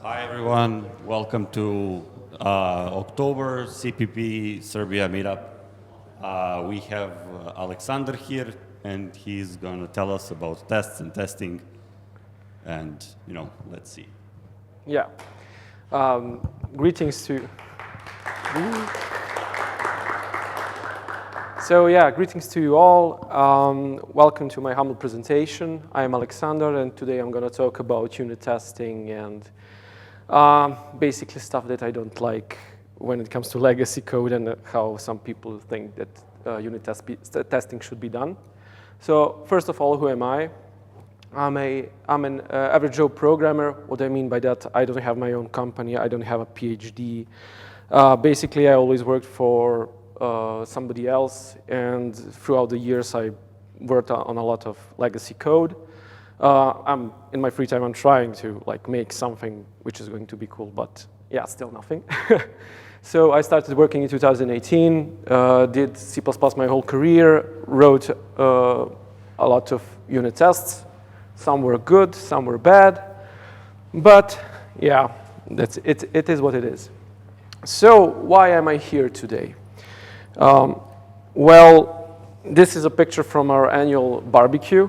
Hi everyone, welcome to October CPP Serbia meetup. We have Aleksandar here, and he's going to tell us about tests and testing, and let's see. Yeah. Greetings to. Greetings to you all. Welcome to my humble presentation. I am Aleksandar, and today I'm going to talk about unit testing and basically stuff that I don't like when it comes to legacy code and how some people think that unit testing should be done. So first of all, who am I? I'm an average Joe programmer. What I mean by that, I don't have my own company. I don't have a PhD. Basically, I always worked for somebody else, and throughout the years, I worked on a lot of legacy code. In my free time, I'm trying to make something which is going to be cool, but yeah, still nothing. So I started working in 2018, did C++ my whole career, wrote a lot of unit tests. Some were good, some were bad, but yeah, that's it. It is what it is. So why am I here today? Well, this is a picture from our annual barbecue,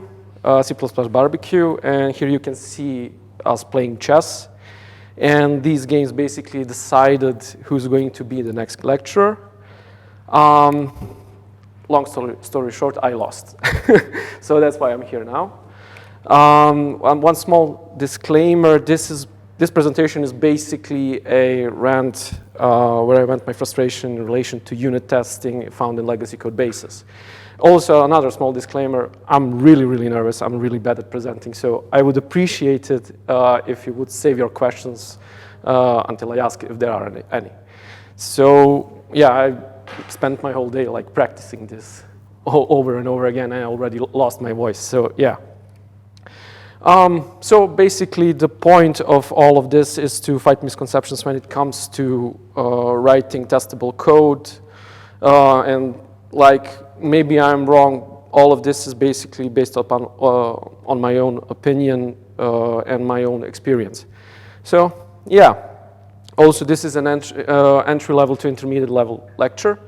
C++ barbecue, and here you can see us playing chess. And these games basically decided who's going to be the next lecturer. Long story short, I lost. So that's why I'm here now. One small disclaimer, this presentation is basically a rant where I vent my frustration in relation to unit testing found in legacy code bases. Also, another small disclaimer, I'm really, really nervous. I'm really bad at presenting, so I would appreciate it if you would save your questions until I ask if there are any. So yeah, I spent my whole day practicing this over and over again. I already lost my voice, so yeah. So basically, the point of all of this is to fight misconceptions when it comes to writing testable code. And maybe I'm wrong. All of this is basically based upon on my own opinion and my own experience. So yeah. Also, this is an entry level to intermediate level lecture.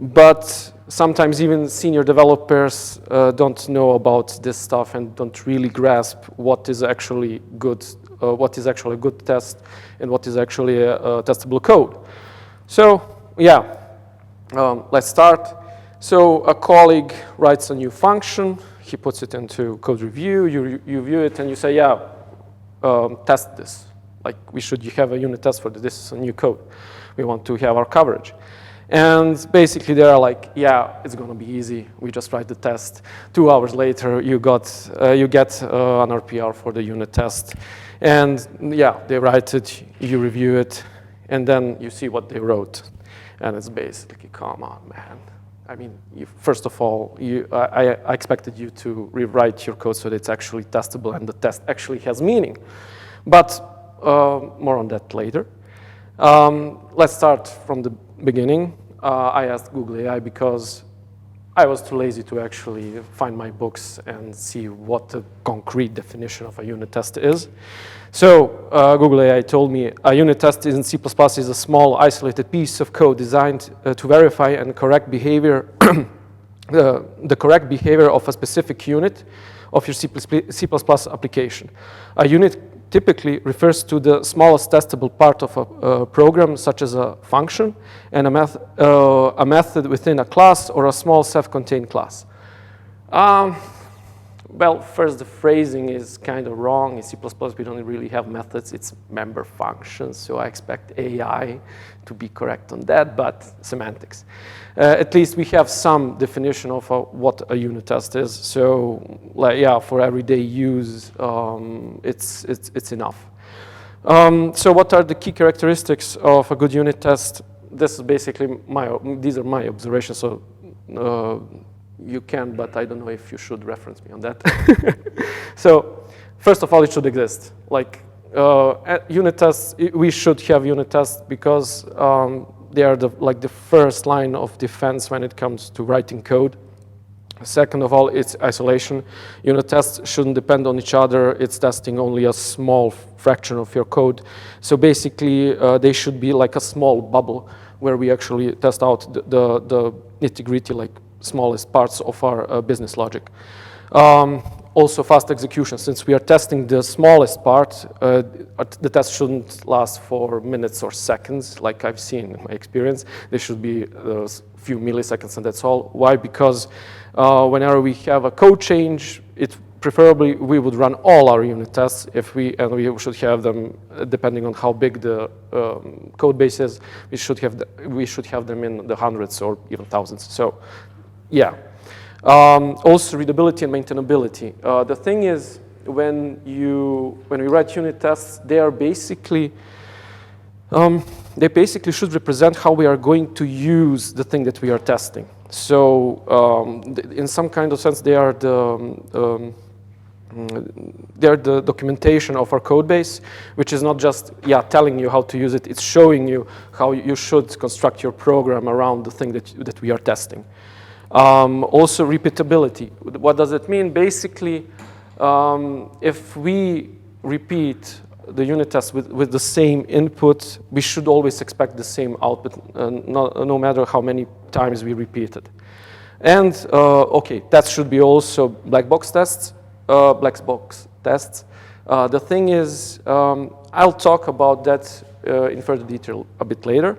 But sometimes even senior developers don't know about this stuff and don't really grasp what is actually good, what is actually a good test, and what is actually a testable code. So yeah, let's start. So a colleague writes a new function. He puts it into code review. You view it and you say, yeah, test this. We should have a unit test for this. This is a new code. We want to have our coverage. And basically, they are yeah, it's going to be easy. We just write the test. 2 hours later, you get an RPR for the unit test. And yeah, they write it, you review it, and then you see what they wrote. And it's basically, come on, man. I mean, first of all, I expected you to rewrite your code so that it's actually testable and the test actually has meaning. But more on that later. Let's start from the beginning. I asked Google AI because I was too lazy to actually find my books and see what the concrete definition of a unit test is. So Google AI told me a unit test in C++ is a small isolated piece of code designed to verify and correct behavior, the correct behavior of a specific unit of your C++ application. A unit typically refers to the smallest testable part of a program, such as a function, and a method within a class or a small self-contained class. Well, first, the phrasing is kind of wrong. In C++, we don't really have methods. It's member functions, so I expect AI to be correct on that, but semantics. At least we have some definition of what a unit test is. So, yeah, for everyday use, it's enough. So, what are the key characteristics of a good unit test? This is basically these are my observations. So, you can, but I don't know if you should reference me on that. So, first of all, it should exist. Unit tests, we should have unit tests because they are the first line of defense when it comes to writing code. Second of all, it's isolation. Unit tests shouldn't depend on each other. It's testing only a small fraction of your code. So basically, they should be like a small bubble where we actually test out the nitty-gritty, like smallest parts of our business logic. Also fast execution. Since we are testing the smallest part, the test shouldn't last for minutes or seconds, like I've seen in my experience. They should be a few milliseconds, and that's all. Why? Because whenever we have a code change, preferably we would run all our unit tests we should have them, depending on how big the code base is, we should have them in the hundreds or even thousands. So, yeah. Also readability and maintainability. The thing is, when we write unit tests, they basically should represent how we are going to use the thing that we are testing. So in some kind of sense, they are the documentation of our code base, which is not just telling you how to use it, it's showing you how you should construct your program around the thing that we are testing. Also repeatability. What does it mean? Basically, if we repeat the unit test with the same input, we should always expect the same output, no matter how many times we repeat it. And okay, that should be also black box tests. The thing is, I'll talk about that in further detail a bit later.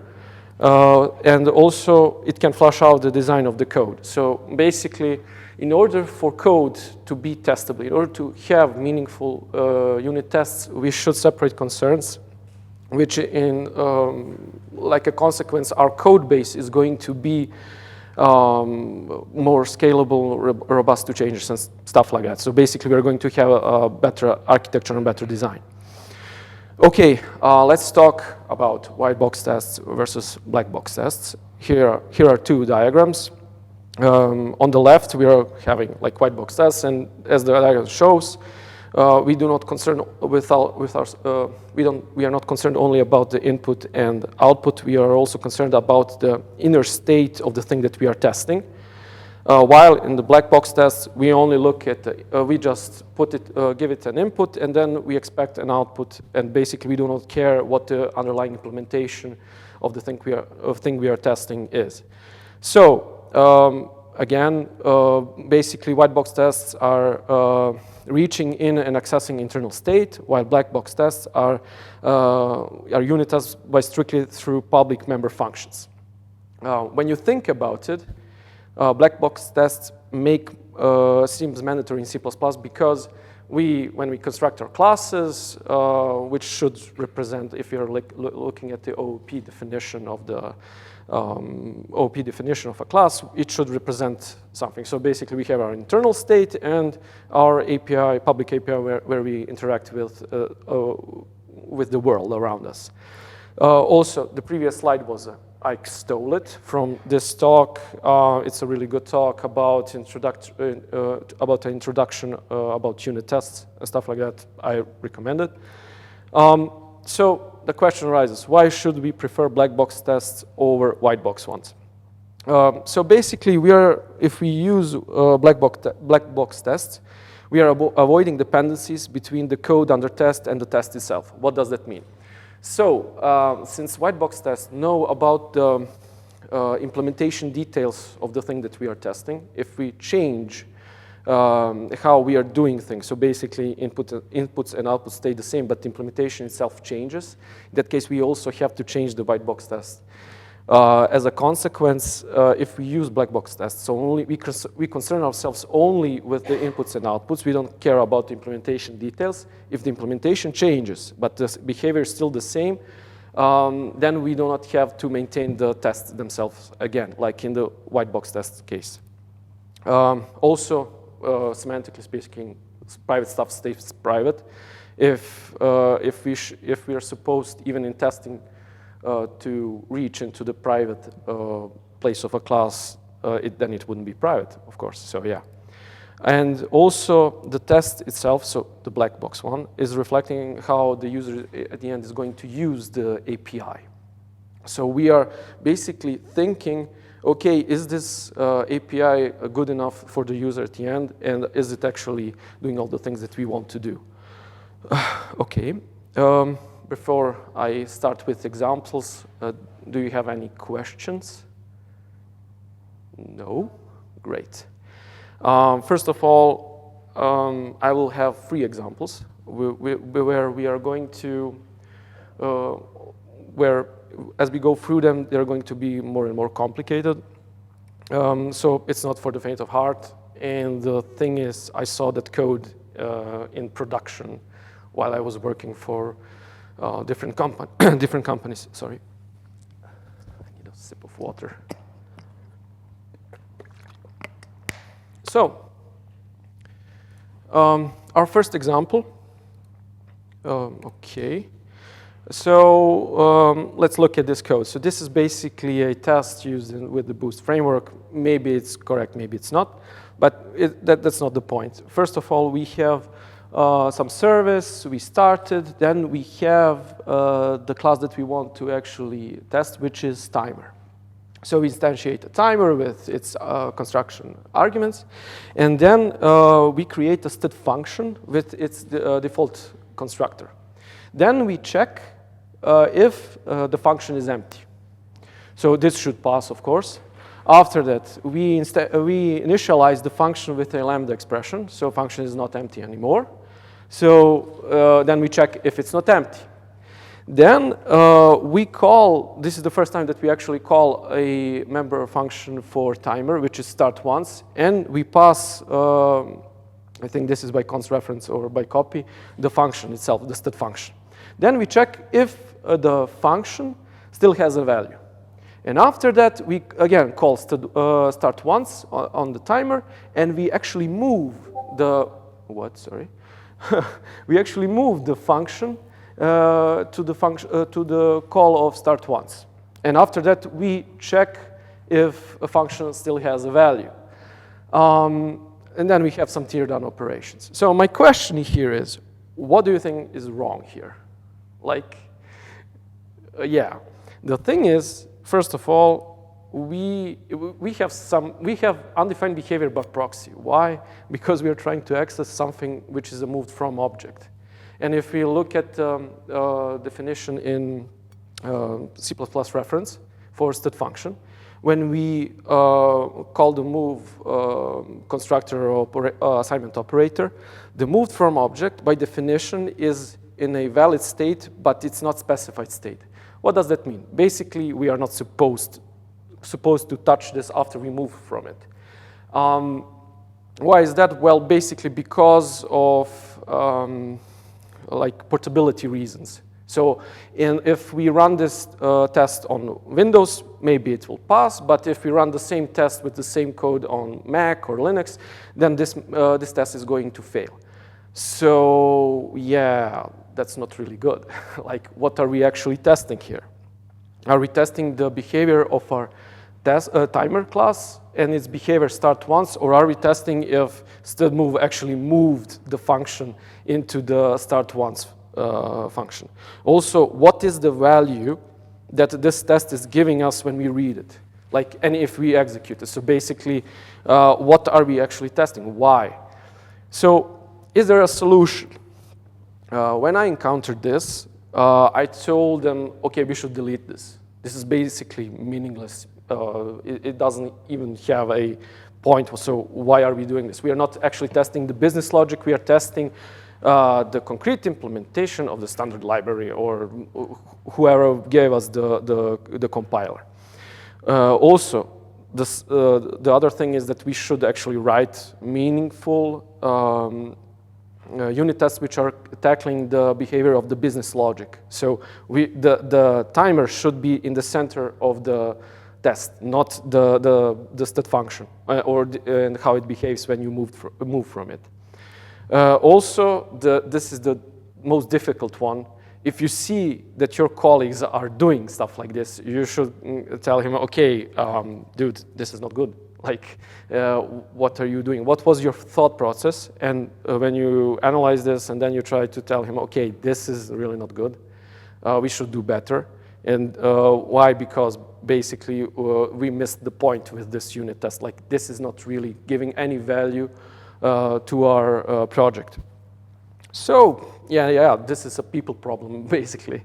And also, it can flush out the design of the code. So basically, in order for code to be testable, in order to have meaningful unit tests, we should separate concerns, which like a consequence, our code base is going to be more scalable, robust to changes and stuff like that. So basically, we're going to have a better architecture and better design. Okay, let's talk about white box tests versus black box tests. Here are two diagrams. On the left, we are having like white box tests, and as the diagram shows, we are not concerned only about the input and output. We are also concerned about the inner state of the thing that we are testing. While in the black box test, we only look at we just give it an input, and then we expect an output, and basically we do not care what the underlying implementation of the thing we are testing is. So again, basically white box tests are reaching in and accessing internal state, while black box tests are unit tests by strictly through public member functions. When you think about it, black box tests seems mandatory in C++ because when we construct our classes, which should represent, if you're looking at the OOP definition of the OOP definition of a class, it should represent something. So basically, we have our internal state and our API, public API, where we interact with the world around us. Also, the previous slide was I stole it from this talk. It's a really good talk about an introduction about unit tests and stuff like that. I recommend it. So the question arises, why should we prefer black box tests over white box ones? So basically, if we use black box tests, we are avoiding dependencies between the code under test and the test itself. What does that mean? So, since white box tests know about the implementation details of the thing that we are testing, if we change how we are doing things, so basically inputs and outputs stay the same, but the implementation itself changes, in that case we also have to change the white box test. As a consequence, if we use black box tests, so we concern ourselves only with the inputs and outputs. We don't care about the implementation details. If the implementation changes, but the behavior is still the same, then we do not have to maintain the tests themselves again, like in the white box test case. Also, semantically speaking, private stuff stays private. If we are supposed, even in testing, to reach into the private place of a class, then it wouldn't be private, of course. So yeah. And also the test itself, so the black box one, is reflecting how the user at the end is going to use the API. So we are basically thinking, okay, is this API good enough for the user at the end, and is it actually doing all the things that we want to do? Okay. Before I start with examples, do you have any questions? No? Great. First of all, I will have 3 examples where we are going to, where as we go through them, they're going to be more and more complicated. So it's not for the faint of heart. And the thing is, I saw that code in production while I was working for different companies. Sorry. I need a sip of water. So, our first example. Okay. So let's look at this code. So this is basically a test used with the Boost framework. Maybe it's correct, maybe it's not, but that's not the point. First of all, we have some service, we started, then we have the class that we want to actually test, which is timer. So we instantiate a timer with its construction arguments, and then we create a stud function with its default constructor. Then we check if the function is empty. So this should pass, of course. After that, we initialize the function with a lambda expression, so function is not empty anymore. So then we check if it's not empty. Then we call, this is the first time that we actually call a member function for timer, which is start once, and we pass, I think this is by const reference or by copy, the function itself, the stud function. Then we check if the function still has a value. And after that, we again call start once on the timer, and we actually move the, we actually move the function to the call of start once. And after that, we check if a function still has a value. And then we have some teardown operations. So my question here is, what do you think is wrong here? Like, yeah, the thing is, first of all, we have undefined behavior by proxy. Why? Because we are trying to access something which is a moved from object. And if we look at definition in C++ reference for stud function, when we call the move constructor or assignment operator, the moved from object by definition is in a valid state, but it's not specified state. What does that mean? Basically, we are not supposed to touch this after we move from it. Why is that? Well, basically because of like portability reasons. So if we run this test on Windows, maybe it will pass, but if we run the same test with the same code on Mac or Linux, then this test is going to fail. So yeah, that's not really good. Like, what are we actually testing here? Are we testing the behavior of our timer class and its behavior start once, or are we testing if stud move actually moved the function into the start once function? Also, what is the value that this test is giving us when we read it? Like, and if we execute it. So basically, what are we actually testing? Why? So is there a solution? When I encountered this, I told them, okay, we should delete this. This is basically meaningless. It doesn't even have a point, so why are we doing this? We are not actually testing the business logic, we are testing the concrete implementation of the standard library or whoever gave us the compiler. Also, the other thing is that we should actually write meaningful unit tests which are tackling the behavior of the business logic. So the timer should be in the center of the test, not the stud function and how it behaves when you move from it. Also, this is the most difficult one. If you see that your colleagues are doing stuff like this, you should tell him, okay, dude, this is not good. Like, what are you doing? What was your thought process? And when you analyze this and then you try to tell him, okay, this is really not good. We should do better. And why? Because basically we missed the point with this unit test. Like, this is not really giving any value to our project. So, yeah, this is a people problem, basically.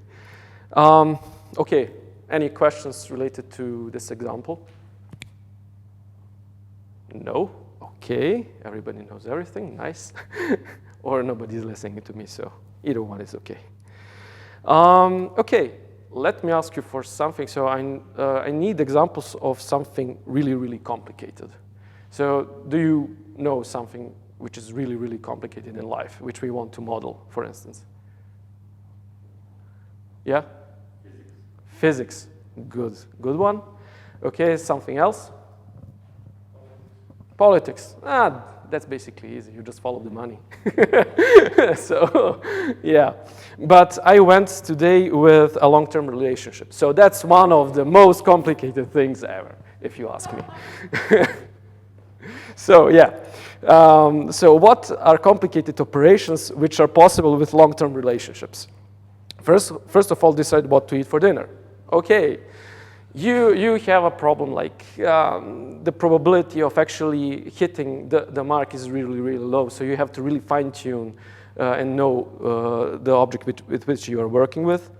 Okay, any questions related to this example? No? Okay, everybody knows everything, nice. Or nobody's listening to me, so either one is okay. Okay, let me ask you for something. So I need examples of something really, really complicated. So do you know something which is really, really complicated in life, which we want to model, for instance? Yeah? Physics. Good one. Okay, something else? Politics. That's basically easy. You just follow the money. So, yeah. But I went today with a long-term relationship. So that's one of the most complicated things ever, if you ask me. So, yeah. So what are complicated operations which are possible with long-term relationships? First of all, decide what to eat for dinner. Okay. You have a problem like the probability of actually hitting the mark is really, really low. So you have to really fine-tune and know the object with which you are working with.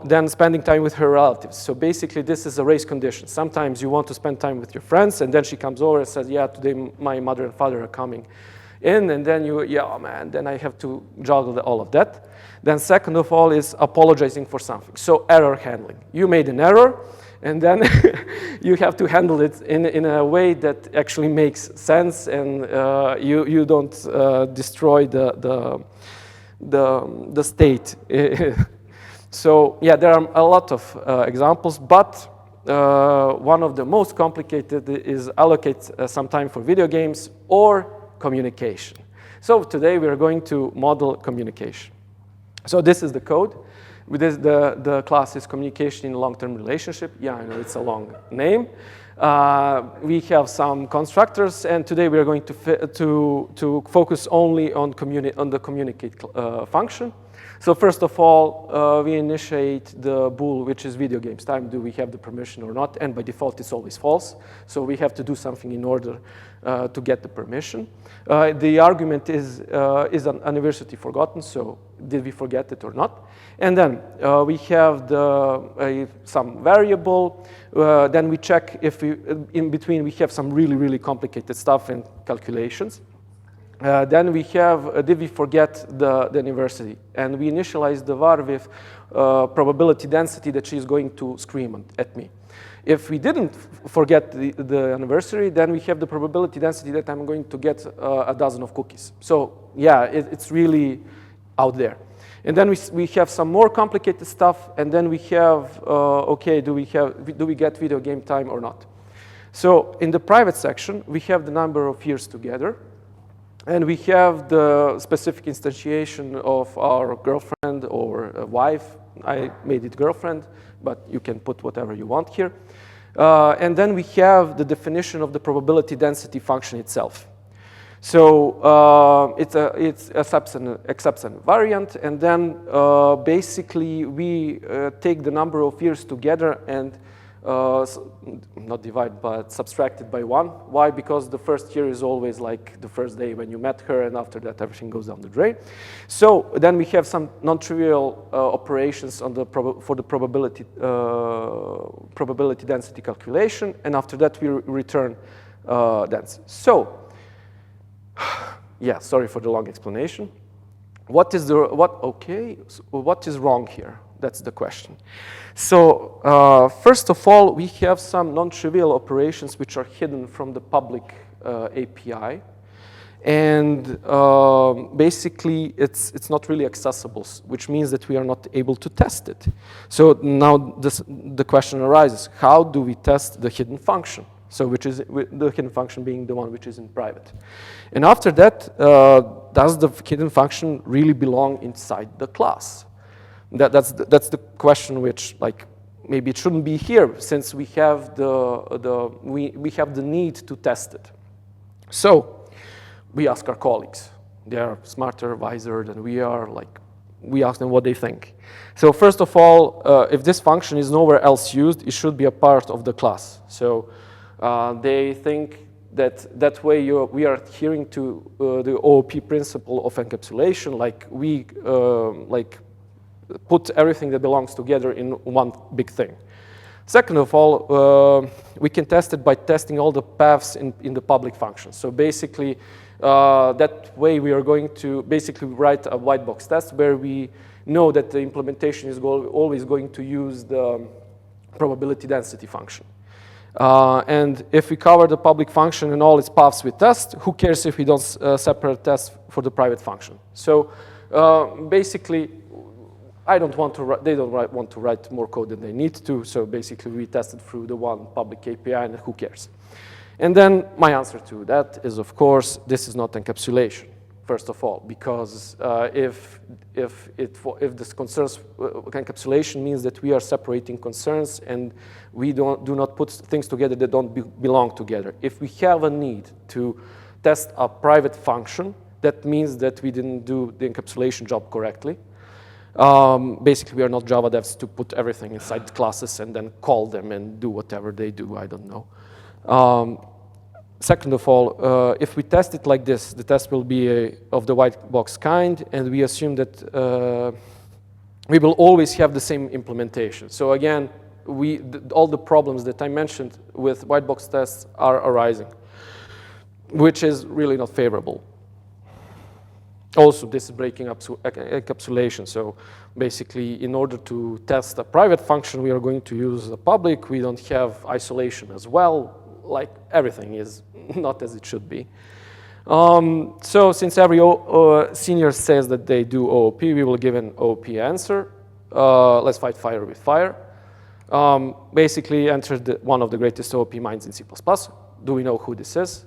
Then spending time with her relatives. So basically this is a race condition. Sometimes you want to spend time with your friends and then she comes over and says, yeah, today my mother and father are coming in, and then then I have to juggle all of that. Then second of all is apologizing for something. So error handling. You made an error, and then you have to handle it in a way that actually makes sense, and you don't destroy the state. So yeah, there are a lot of examples, but one of the most complicated is allocate some time for video games or communication. So today we are going to model communication. So this is the code. The class is communication in a long-term relationship. Yeah, I know it's a long name. We have some constructors, and today we are going to focus only on the communicate function. So first of all, we initiate the bool, which is video games time. Do we have the permission or not? And by default, it's always false. So we have to do something in order to get the permission. The argument is an anniversary forgotten, so did we forget it or not? And then we have some variable. Then we check if in between we have some really, really complicated stuff and calculations. Then we have, did we forget the anniversary? And we initialize the var with probability density that she's going to scream at me. If we didn't forget the anniversary, then we have the probability density that I'm going to get a dozen of cookies. So yeah, it's really out there. And then we have some more complicated stuff, and then we have, okay, do we get video game time or not? So in the private section, we have the number of years together, and we have the specific instantiation of our girlfriend or wife. I made it girlfriend, but you can put whatever you want here. And then we have the definition of the probability density function itself. So it's accepts a variant, and then basically we take the number of years together and not divide, but subtract it by 1. Why? Because the first year is always like the first day when you met her, and after that everything goes down the drain. So then we have some non-trivial operations on for the probability density calculation, and after that we return density. So yeah, sorry for the long explanation. What is wrong here? That's the question. So first of all, we have some non-trivial operations which are hidden from the public API. And basically, it's not really accessible, which means that we are not able to test it. So now the question arises, how do we test the hidden function? So which is the hidden function being the one which is in private. And after that, does the hidden function really belong inside the class? That's the question which, like, maybe it shouldn't be here since we have we have the need to test it. So we ask our colleagues. They are smarter, wiser than we are. Like, we ask them what they think. So first of all, if this function is nowhere else used, it should be a part of the class. So they think That way we are adhering to the OOP principle of encapsulation, like we put everything that belongs together in one big thing. Second of all, we can test it by testing all the paths in the public function. So basically, that way we are going to basically write a white box test where we know that the implementation is always going to use the probability density function. And if we cover the public function and all its paths we test, who cares if we don't separate test for the private function? So basically, they don't want to write more code than they need to, so basically we tested through the one public API and who cares? And then my answer to that is, of course, this is not encapsulation, first of all, because if this concerns encapsulation means that we are separating concerns and we do not put things together that don't belong together. If we have a need to test a private function, that means that we didn't do the encapsulation job correctly. Basically, we are not Java devs to put everything inside classes and then call them and do whatever they do, I don't know. Second of all, if we test it like this, the test will be of the white box kind, and we assume that we will always have the same implementation. So again, all the problems that I mentioned with white box tests are arising, which is really not favorable. Also, this is breaking up encapsulation. So basically, in order to test a private function, we are going to use a public. We don't have isolation as well. Like everything is not as it should be. So since every senior says that they do OOP, we will give an OOP answer. Let's fight fire with fire. Basically, enter one of the greatest OOP minds in C++. Do we know who this is?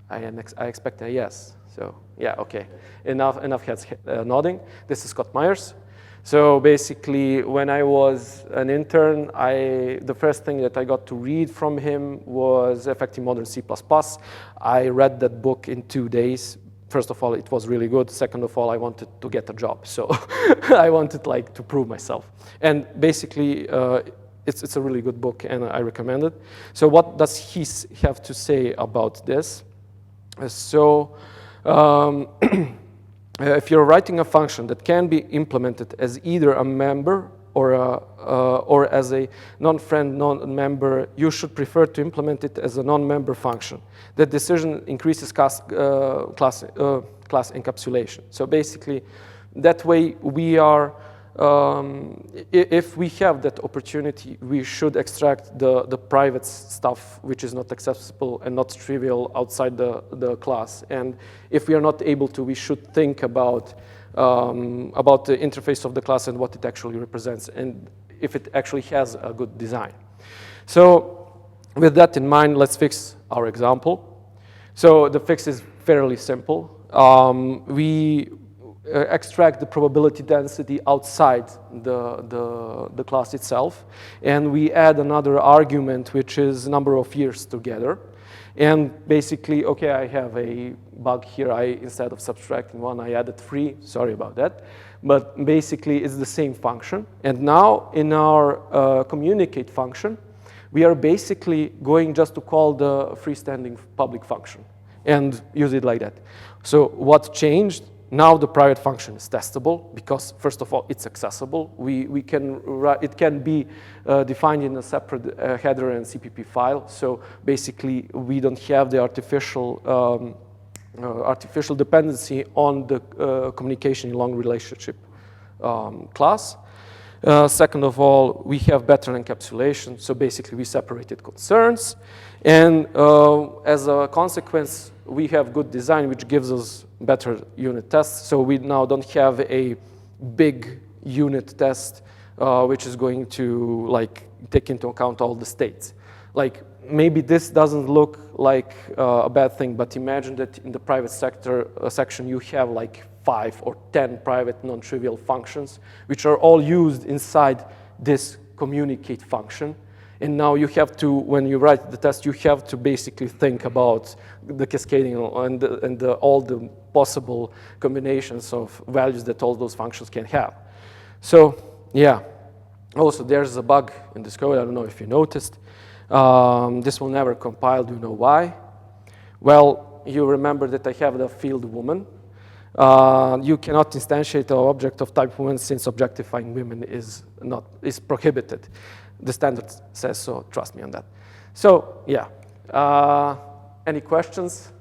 I expect a yes. So yeah, okay. Enough heads nodding. This is Scott Myers. So basically, when I was an intern, the first thing that I got to read from him was Effective Modern C++. I read that book in 2 days. First of all, it was really good. Second of all, I wanted to get a job. So I wanted to prove myself. And basically, it's a really good book, and I recommend it. So what does he have to say about this? So if you're writing a function that can be implemented as either a member or as a non-friend, non-member, you should prefer to implement it as a non-member function. That decision increases class encapsulation. So basically, that way we are, if we have that opportunity, we should extract the private stuff which is not accessible and not trivial outside the class. And if we are not able to, we should think about the interface of the class and what it actually represents, and if it actually has a good design. So with that in mind, let's fix our example. So the fix is fairly simple. We extract the probability density outside the class itself, and we add another argument, which is number of years together. And basically, okay, I have a bug here. Instead of subtracting 1, I added 3. Sorry about that. But basically, it's the same function. And now, in our communicate function, we are basically going just to call the freestanding public function and use it like that. So what changed? Now the private function is testable because, first of all, it's accessible. It can be defined in a separate header and CPP file. So basically, we don't have the artificial dependency on the communication in long relationship class. Second of all, we have better encapsulation. So basically, we separated concerns. And as a consequence, we have good design, which gives us better unit tests. So we now don't have a big unit test, which is going to take into account all the states. Maybe this doesn't look like a bad thing, but imagine that in the private sector section, you have 5 or 10 private non-trivial functions, which are all used inside this communicate function. And now you have to, when you write the test, you have to basically think about the cascading and all the possible combinations of values that all those functions can have. So yeah, also there's a bug in this code. I don't know if you noticed. This will never compile. Do you know why? Well, you remember that I have the field woman. You cannot instantiate an object of type woman since objectifying women is prohibited. The standard says so. Trust me on that. So yeah. Any questions?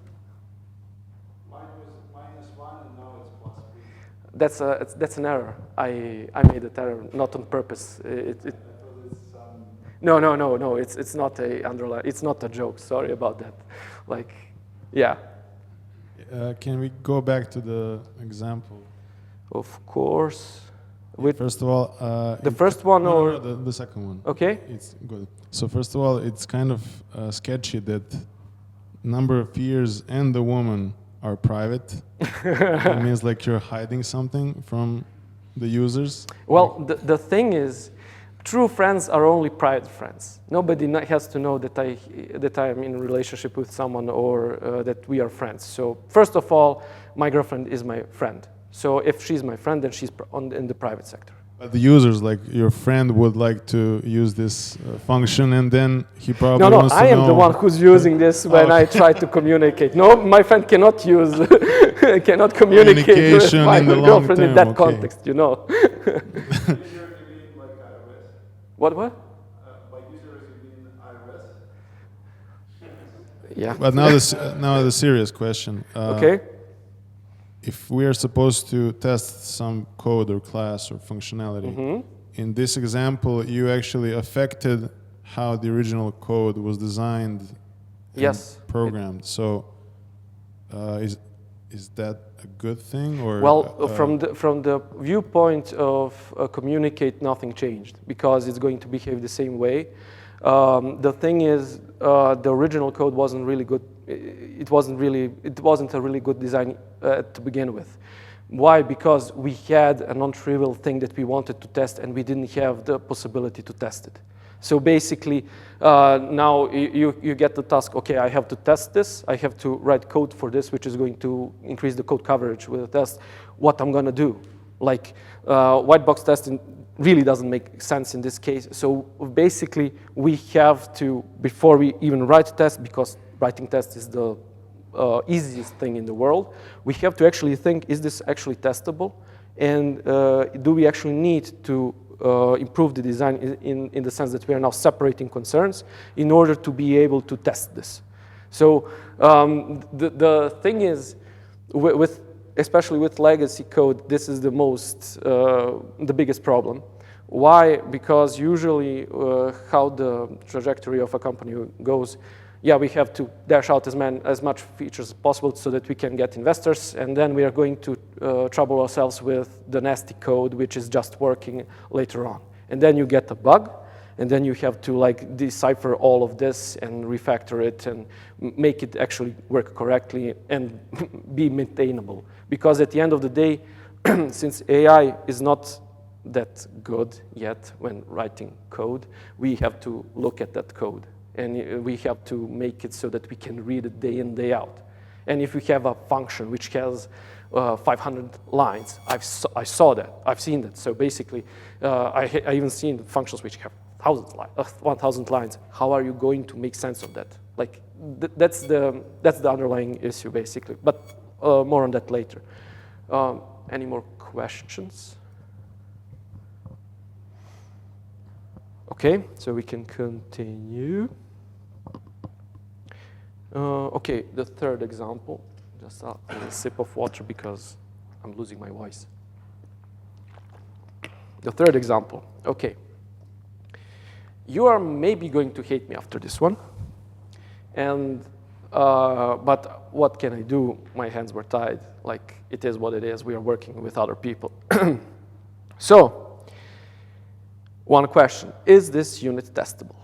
Mine was -1 and now it's +3. That's an error. I made that error not on purpose. I thought it's No. It's not a underline. It's not a joke. Sorry about that. Like, yeah. Can we go back to the example? Of course. First of all, the first one or the second one? Okay. It's good. So first of all, it's kind of sketchy that number of years and the woman are private. It means like you're hiding something from the users. Well, the thing is, true friends are only private friends. Nobody has to know that I am in a relationship with someone or that we are friends. So first of all, my girlfriend is my friend. So if she's my friend, then she's in the private sector. But the users, like your friend, would like to use this function, and then he probably No, wants to know. I am the one who's using this when I try to communicate. No, my friend cannot use, cannot communicate with my in the long girlfriend in term, that okay. context, you know. What? By users, you mean iOS? Yeah. But now the serious question. Okay. If we are supposed to test some code or class or functionality, in this example, you actually affected how the original code was designed and Yes. programmed. So is that a good thing? Or Well, from the viewpoint of communicate, nothing changed because it's going to behave the same way. The thing is, the original code wasn't really good. It wasn't a really good design to begin with. Why? Because we had a non-trivial thing that we wanted to test, and we didn't have the possibility to test it. So basically, now you get the task, okay, I have to test this. I have to write code for this, which is going to increase the code coverage with a test. What I'm going to do? Like, white box testing really doesn't make sense in this case. So basically, we have to, before we even write a test, because writing tests is the easiest thing in the world, we have to actually think, is this actually testable? And do we actually need to improve the design in the sense that we are now separating concerns in order to be able to test this? So the thing is, especially with legacy code, this is the biggest problem. Why? Because usually how the trajectory of a company goes, yeah, we have to dash out as much features as possible so that we can get investors, and then we are going to trouble ourselves with the nasty code, which is just working later on. And then you get a bug, and then you have to like decipher all of this and refactor it and make it actually work correctly and be maintainable. Because at the end of the day, since AI is not that good yet when writing code, we have to look at that code. And we have to make it so that we can read it day in, day out. And if we have a function which has 500 lines, I saw that, I've seen that. So basically, I even seen functions which have 1,000 lines. How are you going to make sense of that? Like that's the underlying issue basically. But more on that later. Any more questions? Okay, so we can continue. Okay, the third example. Just a sip of water because I'm losing my voice. The third example. Okay. You are maybe going to hate me after this one. And but what can I do? My hands were tied. Like, it is what it is. We are working with other people. So, one question, is this unit testable?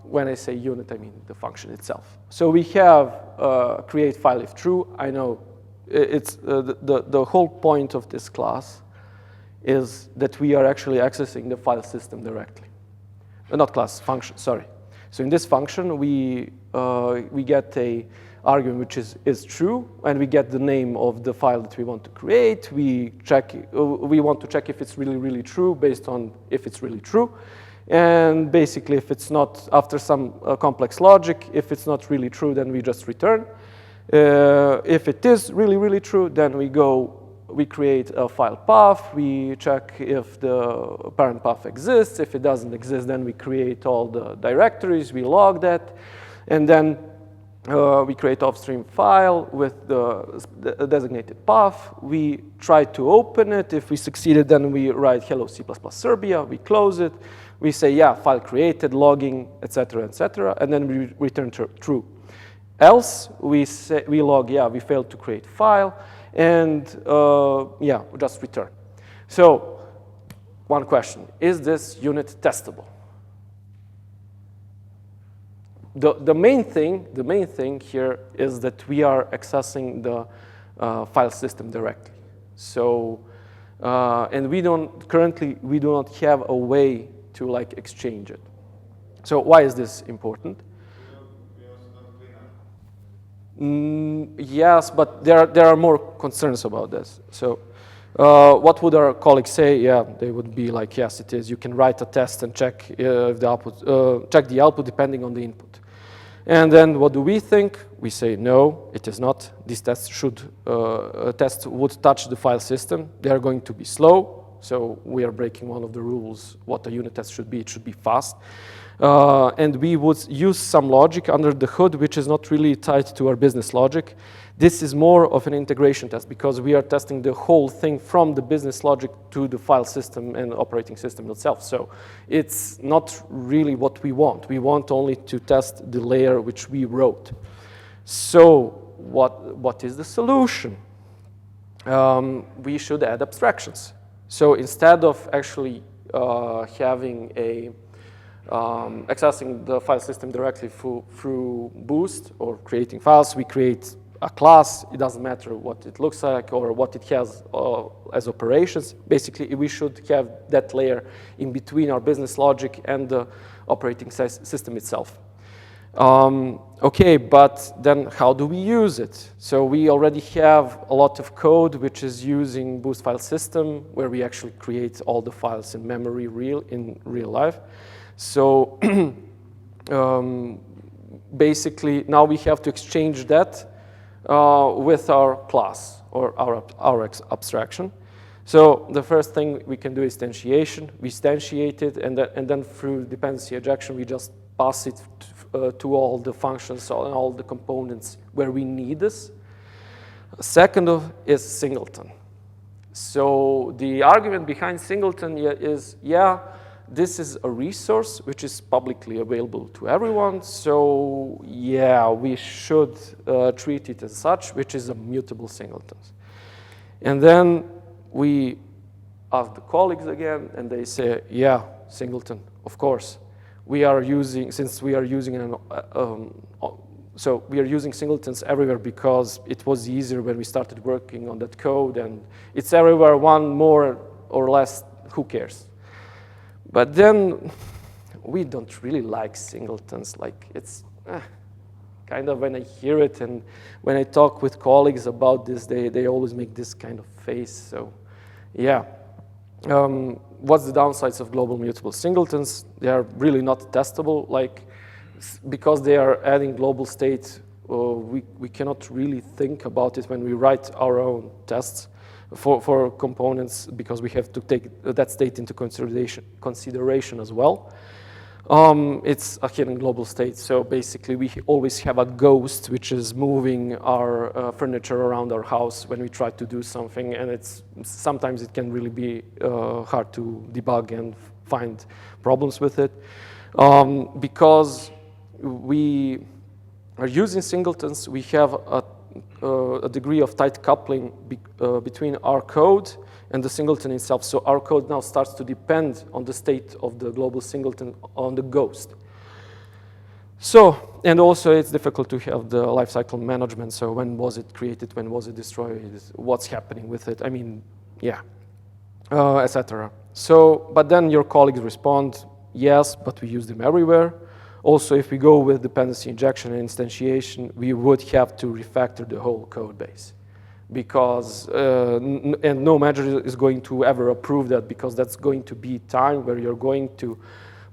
When I say unit, I mean the function itself. So we have create file if true. I know it's the whole point of this class is that we are actually accessing the file system directly. Not class, function, sorry. So in this function, we get a argument which is true, and we get the name of the file that we want to create. We want to check if it's really, really true based on if it's really true. And basically, if it's not, after some complex logic, if it's not really true, then we just return. If it is really, really true, then we create a file path, we check if the parent path exists. If it doesn't exist, then we create all the directories, we log that, and then we create offstream file with the designated path. We try to open it. If we succeeded, then we write hello C++ Serbia, we close it. We say, yeah, file created, logging, etc., and then we return true. Else, we log, yeah, we failed to create file, and yeah, we just return. So, one question, is this unit testable? The main thing here is that we are accessing the file system directly. So, and currently we do not have a way to like exchange it. So why is this important? Yes, but there are more concerns about this. So what would our colleagues say? Yeah, they would be like, yes, it is. You can write a test and check if the output, check the output depending on the input. And then what do we think? We say, no, it is not. These tests would touch the file system. They are going to be slow. So we are breaking one of the rules. What a unit test should be, it should be fast. And we would use some logic under the hood, which is not really tied to our business logic. This is more of an integration test because we are testing the whole thing from the business logic to the file system and operating system itself. So it's not really what we want. We want only to test the layer which we wrote. So what is the solution? We should add abstractions. So instead of actually having accessing the file system directly through Boost or creating files, we create a class. It doesn't matter what it looks like or what it has as operations. Basically, we should have that layer in between our business logic and the operating system itself. Okay, but then how do we use it? So we already have a lot of code which is using Boost file system where we actually create all the files in memory in real life. So basically now we have to exchange that with our class or our abstraction. So the first thing we can do is instantiation. We instantiate it, and then through dependency injection, we just pass it to all the functions and all the components where we need this. Second is singleton. So the argument behind singleton is, yeah, this is a resource which is publicly available to everyone. So yeah, we should treat it as such, which is a mutable singleton. And then we ask the colleagues again, and they say, yeah, singleton, of course. We are using, since we are using so we are using singletons everywhere because it was easier when we started working on that code, and it's everywhere, one more or less, who cares? But then we don't really like singletons. Like it's kind of, when I hear it and when I talk with colleagues about this, they always make this kind of face. So yeah. What's the downsides of global mutable singletons? They are really not testable. Like, because they are adding global state, we cannot really think about it when we write our own tests for components, because we have to take that state into consideration as well. It's a hidden global state, so basically we always have a ghost which is moving our furniture around our house when we try to do something, and sometimes it can really be hard to debug and find problems with it. Because we are using singletons, we have a degree of tight coupling between our code and the singleton itself. So our code now starts to depend on the state of the global singleton on the ghost. So, and also it's difficult to have the lifecycle management. So when was it created? When was it destroyed? What's happening with it? I mean, yeah, etc. So, but then your colleagues respond, yes, but we use them everywhere. Also, if we go with dependency injection and instantiation, we would have to refactor the whole code base. Because, and no manager is going to ever approve that, because that's going to be time where you're going to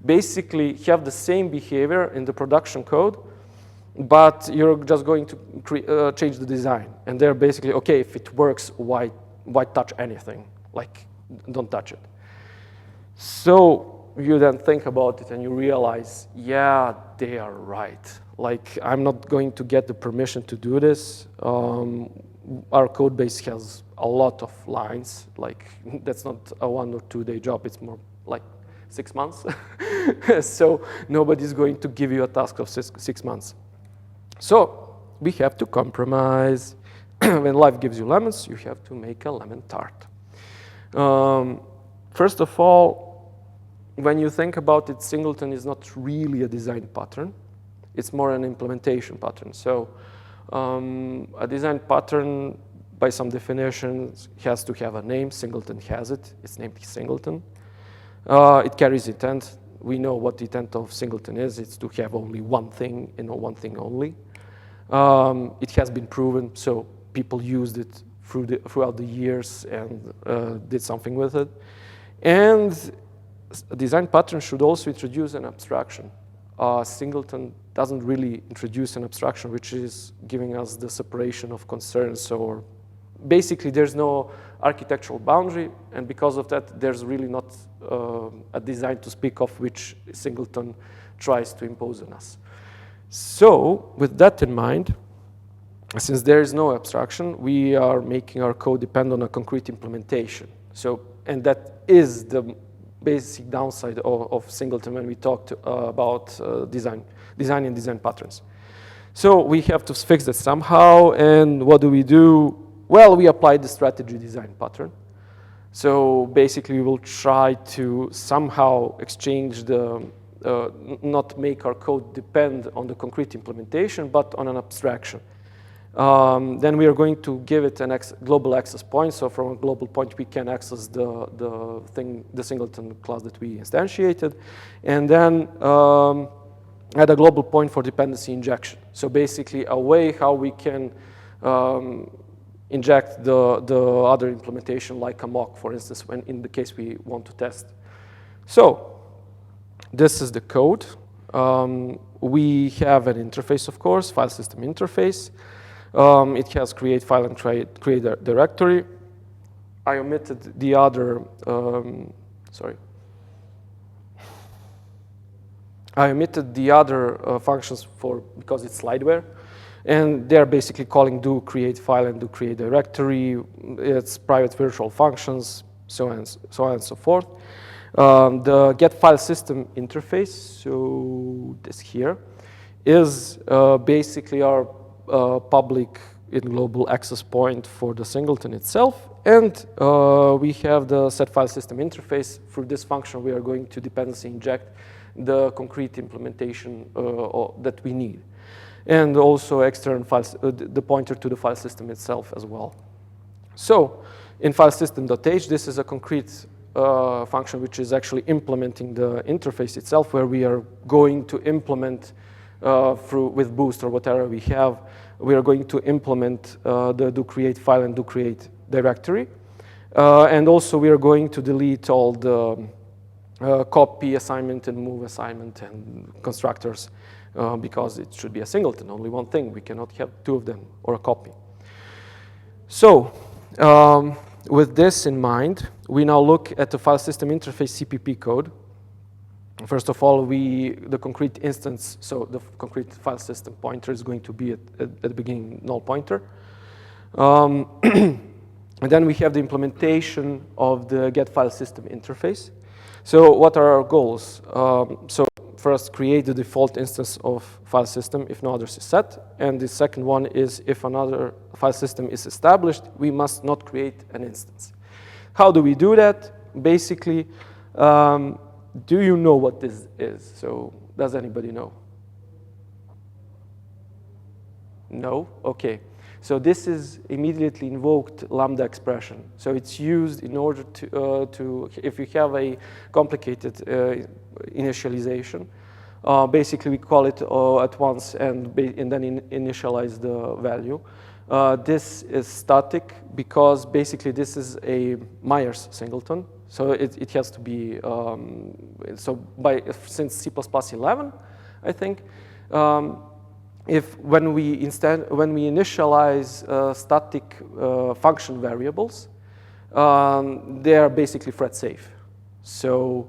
basically have the same behavior in the production code, but you're just going to change the design. And they're basically, okay, if it works, why touch anything? Like, don't touch it. So you then think about it and you realize, yeah, they are right. Like, I'm not going to get the permission to do this. Our code base has a lot of lines. Like, that's not a 1 or 2 day job. It's more like 6 months. So nobody's going to give you a task of 6 months. So we have to compromise. When life gives you lemons, you have to make a lemon tart. First of all, when you think about it, singleton is not really a design pattern. It's more an implementation pattern. So a design pattern, by some definitions, has to have a name. Singleton has it. It's named singleton. It carries intent. We know what the intent of singleton is. It's to have only one thing and one thing only. It has been proven, so people used it throughout the years and did something with it. And a design pattern should also introduce an abstraction. Singleton doesn't really introduce an abstraction, which is giving us the separation of concerns, or basically there's no architectural boundary, and because of that, there's really not a design to speak of which singleton tries to impose on us. So with that in mind, since there is no abstraction, we are making our code depend on a concrete implementation. So, and that is the basic downside of singleton when we talked about design and design patterns. So we have to fix that somehow, and what do? Well, we apply the strategy design pattern. So basically we will try to somehow exchange the, not make our code depend on the concrete implementation, but on an abstraction. Then we are going to give it a global access point. So from a global point, we can access the singleton class that we instantiated. And then add a global point for dependency injection. So basically a way how we can inject the other implementation, like a mock, for instance, when in the case we want to test. So this is the code. We have an interface, of course, file system interface. It has create file and create a directory. I omitted the other, I omitted the other functions because it's slideware. And they're basically calling do create file and do create directory. It's private virtual functions, so on and so forth. The get file system interface, so this here, is basically our public and global access point for the singleton itself. And we have the set file system interface. Through this function, we are going to dependency inject the concrete implementation that we need. And also external files, the pointer to the file system itself as well. So in file system.h, this is a concrete function which is actually implementing the interface itself, where we are going to implement with Boost or whatever we have, we are going to implement the do create file and do create directory. And also we are going to delete all the copy assignment and move assignment and constructors because it should be a singleton, only one thing. We cannot have two of them or a copy. So with this in mind, we now look at the file system interface CPP code. First of all, the concrete instance, so the concrete file system pointer is going to be at the beginning null pointer. And then we have the implementation of the get file system interface. So what are our goals? So first, create the default instance of file system if no others is set. And the second one is if another file system is established, we must not create an instance. How do we do that? Basically, do you know what this is? So does anybody know? No? Okay. So this is immediately invoked Lambda expression. So it's used in order to if you have a complicated initialization, basically we call it at once and then initialize the value. This is static because basically this is a Myers singleton. So it has to be, since C++ 11, I think, when we initialize static function variables, they are basically thread safe. So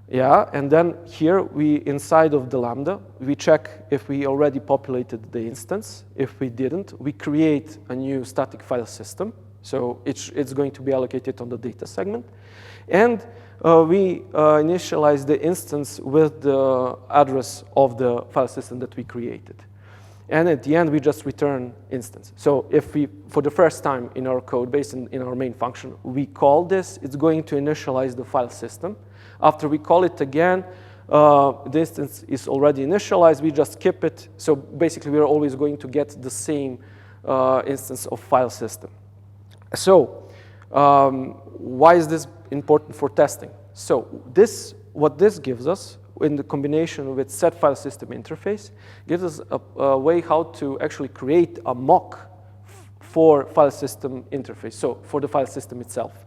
yeah, and then here inside of the Lambda, we check if we already populated the instance. If we didn't, we create a new static file system. So it's going to be allocated on the data segment. And we initialize the instance with the address of the file system that we created. And at the end, we just return instance. So if we, for the first time in our code base, in our main function, we call this, it's going to initialize the file system. After we call it again, the instance is already initialized, we just skip it. So basically, we're always going to get the same instance of file system. So why is this important for testing? So what this gives us, in the combination with set file system interface, gives us a way how to actually create a mock for file system interface, so for the file system itself.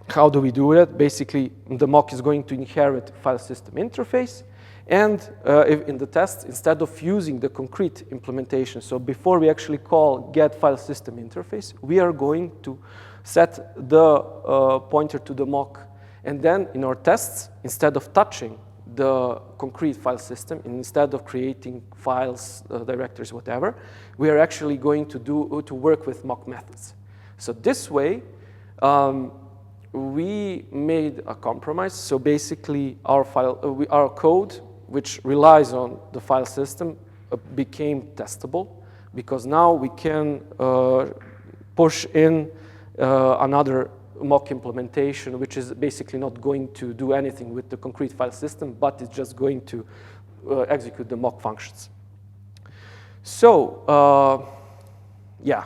How do we do that? Basically, the mock is going to inherit file system interface, and if in the test, instead of using the concrete implementation, so before we actually call get file system interface, we are going to set the pointer to the mock. And then in our tests, instead of touching the concrete file system, instead of creating files, directories, whatever, we are actually going to work with mock methods. So this way, we made a compromise. So basically, our code, which relies on the file system, became testable, because now we can push in another mock implementation, which is basically not going to do anything with the concrete file system, but it's just going to execute the mock functions. So, yeah.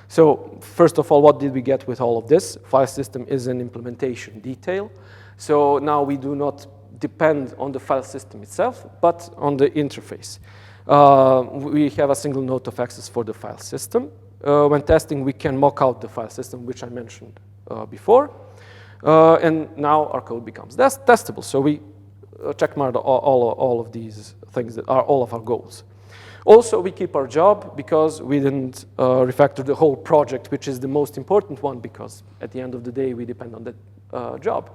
So first of all, what did we get with all of this? File system is an implementation detail. So now we do not depend on the file system itself, but on the interface. We have a single node of access for the file system. When testing, we can mock out the file system, which I mentioned before. And now our code becomes testable. So we checkmark all of these things that are all of our goals. Also, we keep our job because we didn't refactor the whole project, which is the most important one, because at the end of the day, we depend on that job.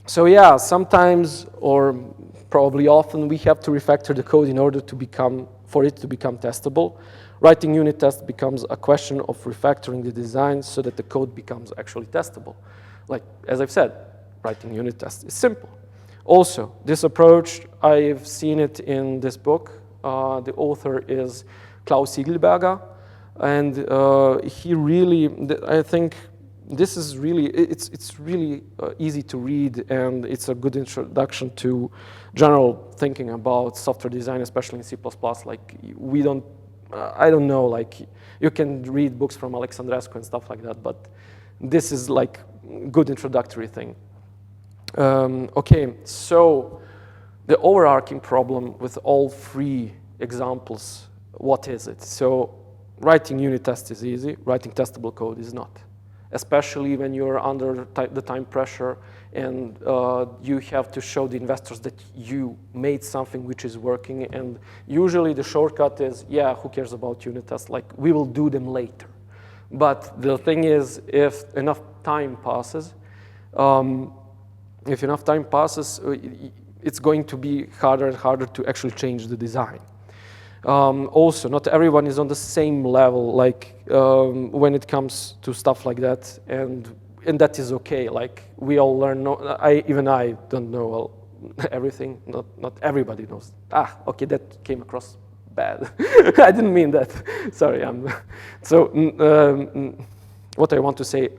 So yeah, sometimes, or probably often, we have to refactor the code in order for it to become testable. Writing unit tests becomes a question of refactoring the design so that the code becomes actually testable. Like, as I've said, writing unit tests is simple. Also, this approach, I've seen it in this book. The author is Klaus Siegelberger, and he really, I think this is really, it's really easy to read, and it's a good introduction to general thinking about software design, especially in C++. Like, we don't, I don't know, like, you can read books from Aleksandar Nikolić and stuff like that, but this is like good introductory thing. Okay, so the overarching problem with all three examples, what is it? So writing unit tests is easy, writing testable code is not, especially when you're under the time pressure and you have to show the investors that you made something which is working, and usually the shortcut is, yeah, who cares about unit tests, like, we will do them later. But the thing is, if enough time passes, it's going to be harder and harder to actually change the design. Also, not everyone is on the same level, like when it comes to stuff like that, and that is okay. Like, we all learn. Even I don't know everything. Not everybody knows. Okay, that came across bad. I didn't mean that. Sorry. So what I want to say,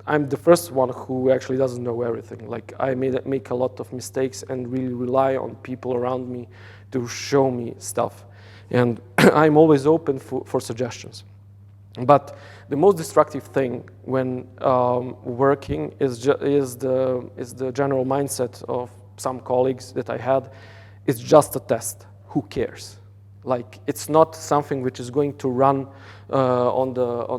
I'm the first one who actually doesn't know everything. Like, I make a lot of mistakes and really rely on people around me to show me stuff. And I'm always open for suggestions. But the most destructive thing when working is the general mindset of some colleagues that I had. It's just a test. Who cares? Like, it's not something which is going to run on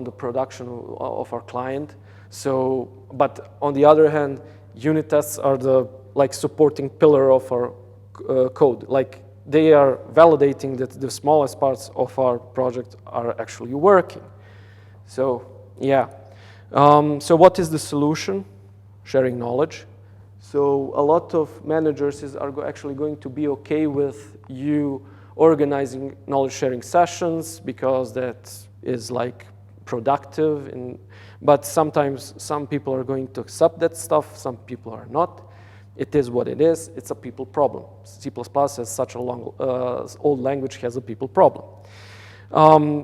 the production of our client. So, but on the other hand, unit tests are the like supporting pillar of our code. Like they are validating that the smallest parts of our project are actually working. So yeah. So what is the solution? Sharing knowledge. So a lot of managers are actually going to be okay with you organizing knowledge sharing sessions because that is like productive. But sometimes some people are going to accept that stuff, some people are not. It is what it is. It's a people problem. C++ as such a long, old language has a people problem.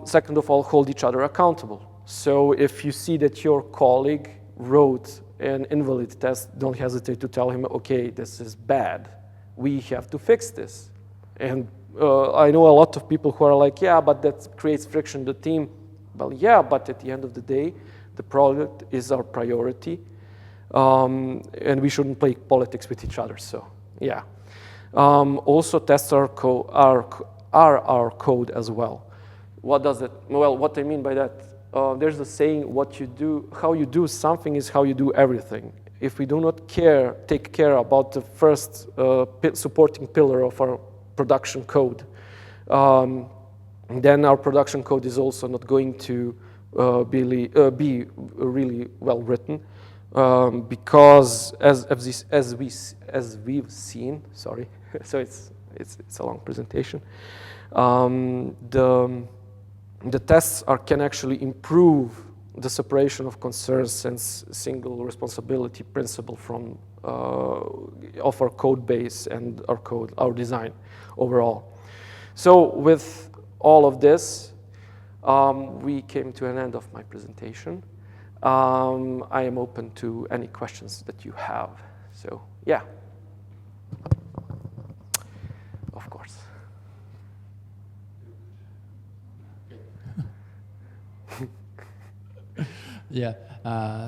Second of all, hold each other accountable. So if you see that your colleague wrote an invalid test, don't hesitate to tell him, okay, this is bad. We have to fix this. And I know a lot of people who are like, yeah, but that creates friction in the team. Well, yeah, but at the end of the day, the product is our priority. And we shouldn't play politics with each other, so yeah. Also, tests are our code as well. What does it, well, what I mean by that, there's a saying, what you do, how you do something is how you do everything. If we do not take care about the first supporting pillar of our production code, then our production code is also not going to be really well written. Because as we've seen, sorry, so it's a long presentation. The tests can actually improve the separation of concerns and single responsibility principle from of our code base and our design overall. So with all of this, we came to an end of my presentation. I am open to any questions that you have. So, yeah. Of course. Yeah,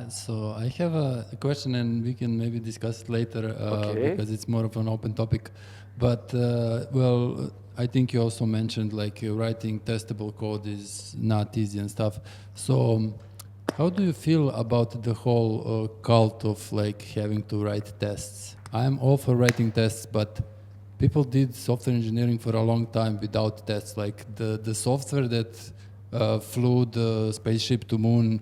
so I have a question and we can maybe discuss it later because it's more of an open topic. But, well, I think you also mentioned like writing testable code is not easy and stuff. So how do you feel about the whole cult of like having to write tests? I'm all for writing tests, but people did software engineering for a long time without tests. Like the software that flew the spaceship to moon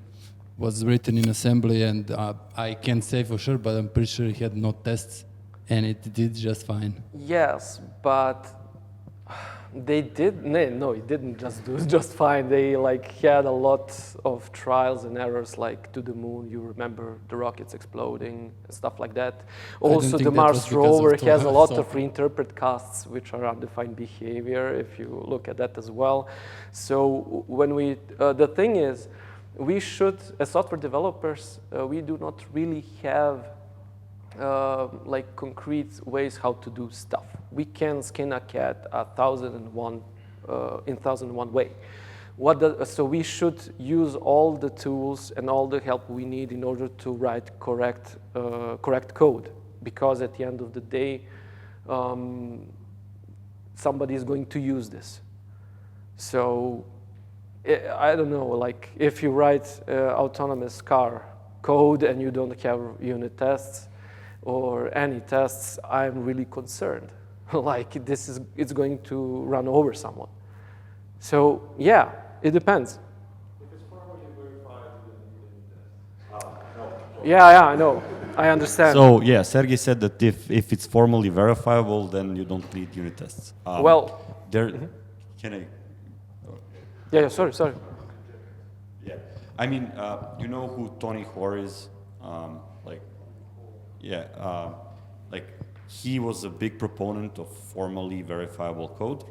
was written in assembly, and I can't say for sure, but I'm pretty sure it had no tests, and it did just fine. Yes, but they did, no, it didn't just do just fine. They like had a lot of trials and errors, like to the moon. You remember the rockets exploding and stuff like that. Also, the Mars rover has a lot of reinterpret casts, which are undefined behavior, if you look at that as well. So when we, the thing is, we should, as software developers, we do not really have like concrete ways how to do stuff. We can skin a cat 1001 in 1001 way. So we should use all the tools and all the help we need in order to write correct code, because at the end of the day, somebody is going to use this. So I don't know, like if you write autonomous car code and you don't have unit tests or any tests, I'm really concerned. Like it's going to run over someone. So yeah, it depends. If it's formally verified, then you can test. Yeah, I know. I understand. So yeah, Sergey said that if it's formally verifiable, then you don't need unit tests. Well, there, can I? Yeah, sorry. Yeah, I mean, you know who Tony Hoare is? Like he was a big proponent of formally verifiable code,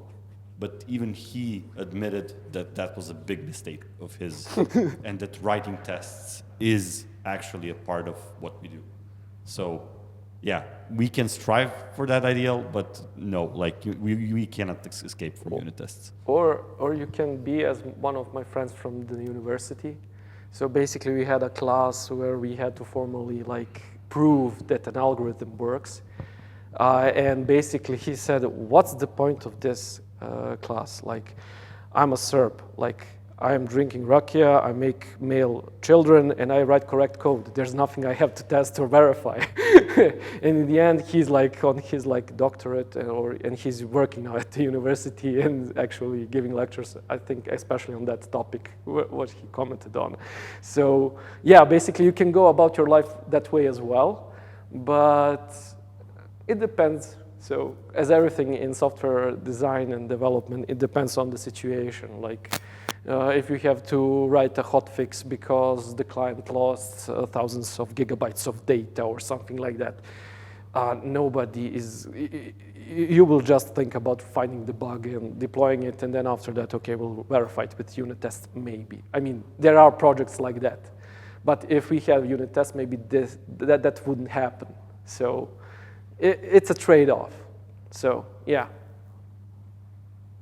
but even he admitted that that was a big mistake of his, and that writing tests is actually a part of what we do. So, yeah, we can strive for that ideal, but no, like we cannot escape from unit tests. Or you can be as one of my friends from the university. So basically, we had a class where we had to formally like prove that an algorithm works. And basically he said, what's the point of this class? Like, I'm a Serb. Like, I am drinking rakia, I make male children, and I write correct code. There's nothing I have to test or verify. And in the end, he's like on his like doctorate, and he's working now at the university and actually giving lectures, I think, especially on that topic, what he commented on. So yeah, basically you can go about your life that way as well, but it depends. So as everything in software design and development, it depends on the situation. Like if you have to write a hotfix because the client lost thousands of gigabytes of data or something like that, you will just think about finding the bug and deploying it, and then after that, okay, we'll verify it with unit tests, maybe. I mean, there are projects like that. But if we have unit tests, maybe that wouldn't happen. So it's a trade-off. So, yeah.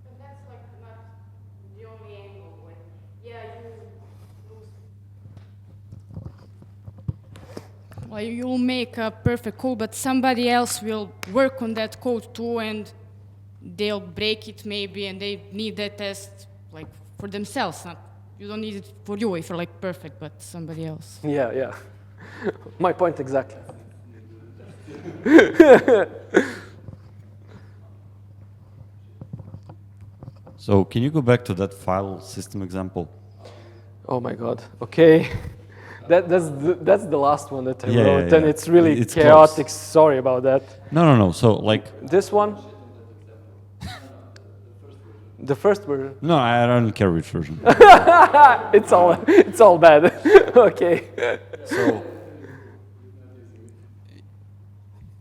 But that's like not the only angle. Like, yeah, you'll make a perfect code, but somebody else will work on that code too, and they'll break it maybe, and they need that test like for themselves. You don't need it for you if you're like perfect, but somebody else. Yeah. My point exactly. So can you go back to that file system example? Oh my God. Okay. That's the last one that I wrote, and it's really It's chaotic. close. Sorry about that. No. So like, This one? The first version. no, I don't care which version. It's all bad. Okay. So,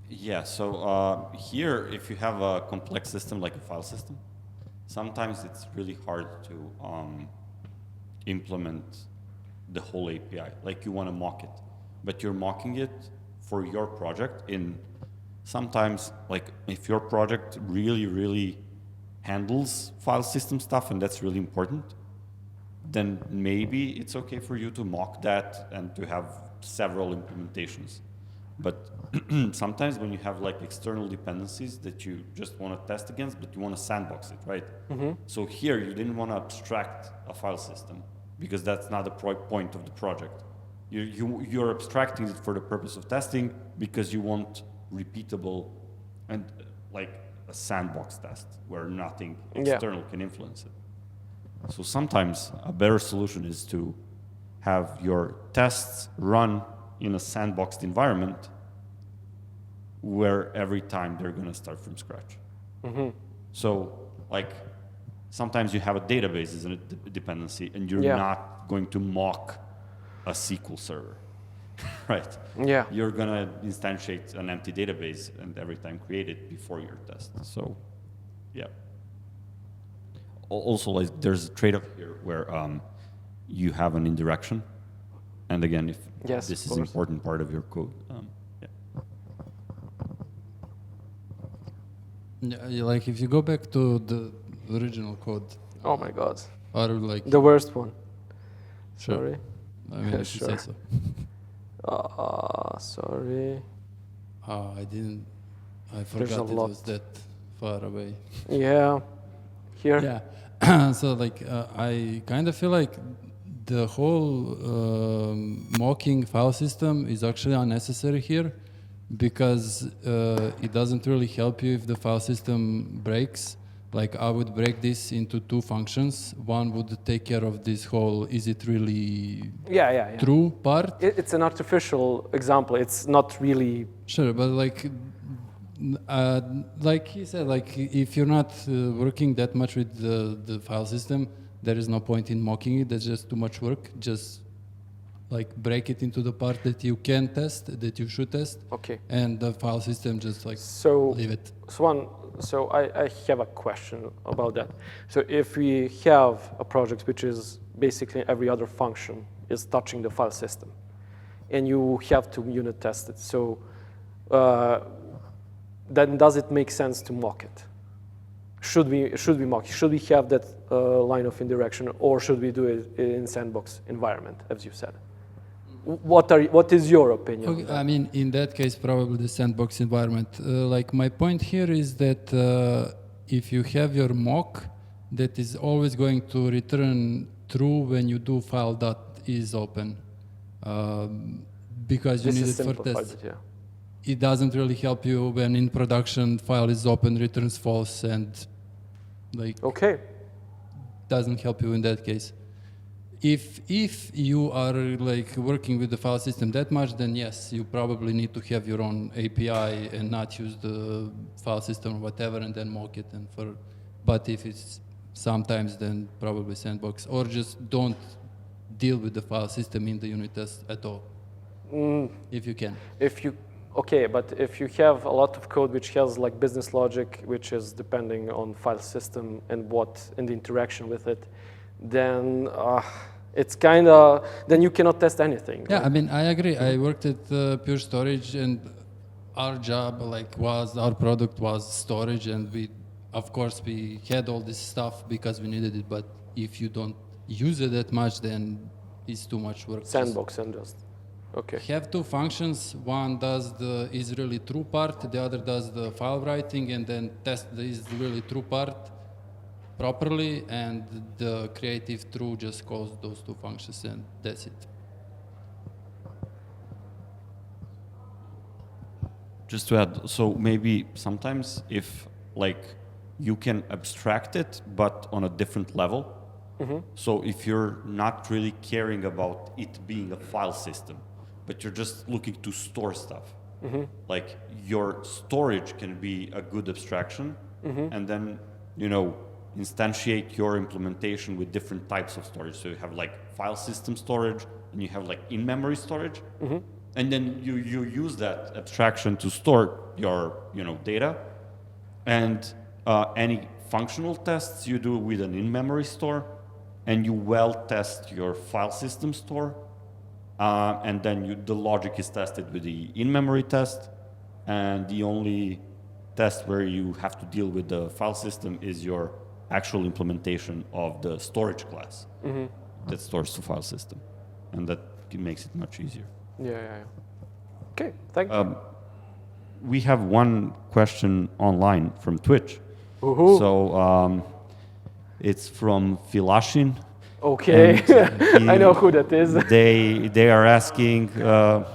yeah, so here, if you have a complex system like a file system, sometimes it's really hard to implement the whole API. Like you want to mock it, but you're mocking it for your project in sometimes, like if your project really handles file system stuff and that's really important, then maybe it's okay for you to mock that and to have several implementations. But sometimes when you have like external dependencies that you just want to test against, but you want to sandbox it, right? Mm-hmm. So here you didn't want to abstract a file system because that's not the point of the project. You're abstracting it for the purpose of testing because you want repeatable and like a sandbox test where nothing external can influence it. So sometimes a better solution is to have your tests run in a sandboxed environment where every time they're going to start from scratch. Mm-hmm. So like sometimes you have a database as a dependency and you're not going to mock a SQL server, right? Yeah. You're going to instantiate an empty database and every time create it before your test. So, yeah. Also, like, there's a trade-off here where you have an indirection. And again, if this is an important part of your code. Like if you go back to the original code. Oh my God. Or like the worst one. Sure. Sorry. I mean, if you say so. Sorry. I didn't. I forgot it was that far away. Yeah. Here. Yeah. So like I kind of feel like the whole mocking file system is actually unnecessary here because it doesn't really help you if the file system breaks. Like I would break this into two functions. One would take care of this whole, is it really true part? It's an artificial example. It's not really... Sure, but like he said, like if you're not working that much with the file system, there is no point in mocking it. That's just too much work. Just like break it into the part that you can test, that you should test. Okay. And the file system just like leave it. So I have a question about that. So if we have a project which is basically every other function is touching the file system, and you have to unit test it, so then does it make sense to mock it? Should we mock it? Should we have that line of indirection, or should we do it in sandbox environment, as you said? What is your opinion? Okay, I mean, in that case, probably the sandbox environment. Like my point here is that if you have your mock that is always going to return true when you do file that is open, because you This need is it for simplified, tests. yeah. It doesn't really help you when in production file is open, returns false, and like Okay. doesn't help you in that case. If you are like working with the file system that much, then yes, you probably need to have your own API and not use the file system or whatever, and then mock it. But if it's sometimes, then probably sandbox, or just don't deal with the file system in the unit test at all, if you can. Okay, but if you have a lot of code which has like business logic, which is depending on file system and the interaction with it, then it's kind of, then you cannot test anything. Yeah, right? I mean, I agree. I worked at Pure Storage, and our job, our product was storage, and of course, we had all this stuff because we needed it. But if you don't use it that much, then it's too much work. Sandbox and just, okay. Have two functions. One does the is really true part. The other does the file writing, and then test the is really true part properly, and the creative true just calls those two functions, and that's it. Just to add, so maybe sometimes if like you can abstract it, but on a different level. So if you're not really caring about it being a file system, but you're just looking to store stuff, like your storage can be a good abstraction, and then instantiate your implementation with different types of storage. So you have like file system storage, and you have like in-memory storage, and then you use that abstraction to store your data, and any functional tests you do with an in-memory store, and you test your file system store, and then the logic is tested with the in-memory test, and the only test where you have to deal with the file system is your actual implementation of the storage class that stores the file system, and that makes it much easier. Yeah. Okay, thank you. We have one question online from Twitch. Woohoo. So it's from Filashin. Okay, I know who that is. They are asking, Filashin.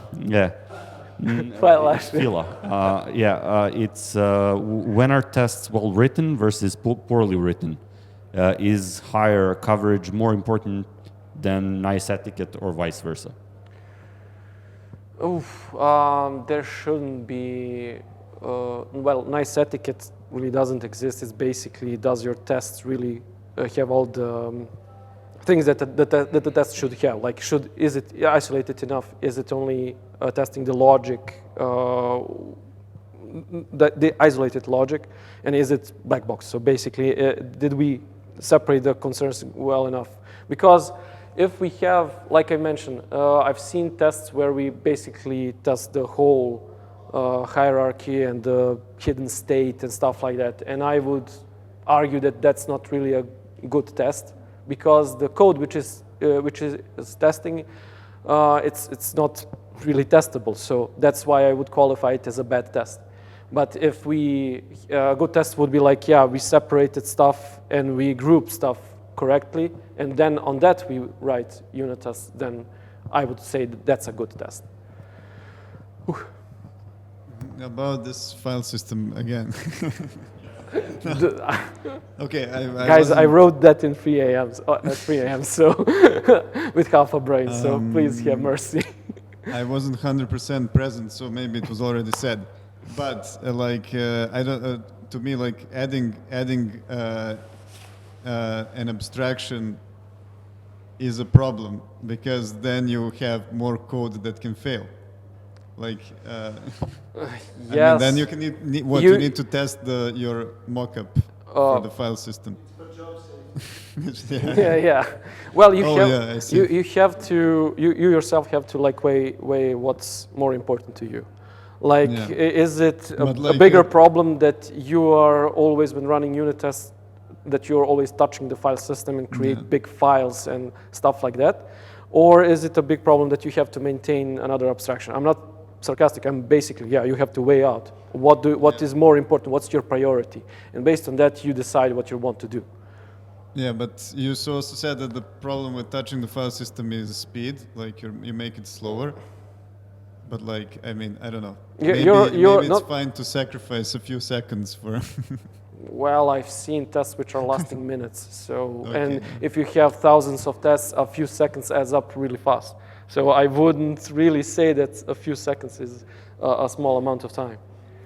Fila. It's when are tests well written versus poorly written? Is higher coverage more important than nice etiquette or vice versa? There shouldn't be. Nice etiquette really doesn't exist. It's basically, does your tests really have all the things that the test should have? Like, is it isolated enough? Is it only testing the logic, the isolated logic, and is it black box? So basically, did we separate the concerns well enough? Because if we have, like I mentioned, I've seen tests where we basically test the whole hierarchy and the hidden state and stuff like that, and I would argue that that's not really a good test, because the code which is testing, it's not really testable. So that's why I would qualify it as a bad test. But if a good test would be like, we separated stuff and we group stuff correctly, and then on that we write unit tests, then I would say that's a good test. About this file system again. Okay, Guys, I wrote that in 3 a.m. At 3 a.m. So with half a brain. So please have mercy. I wasn't 100% present, so maybe it was already said. But I don't. To me, like adding an abstraction is a problem, because then you have more code that can fail. Like, Yes. I mean, then you can you need to test your mockup for the file system. Yeah. Well, you I see. you have to you yourself have to like weigh what's more important to you. Like, is it a bigger problem that you are always, when running unit tests, that you're always touching the file system and create big files and stuff like that? Or is it a big problem that you have to maintain another abstraction? I'm not sarcastic, I'm basically, you have to weigh out what is more important, what's your priority? And based on that, you decide what you want to do. Yeah, but you also said that the problem with touching the file system is speed, like you make it slower. But like, I mean, I don't know. Maybe it's not. fine to sacrifice a few seconds for. Well, I've seen tests which are lasting minutes. So, Okay. and if you have thousands of tests, a few seconds adds up really fast. So I wouldn't really say that a few seconds is a small amount of time.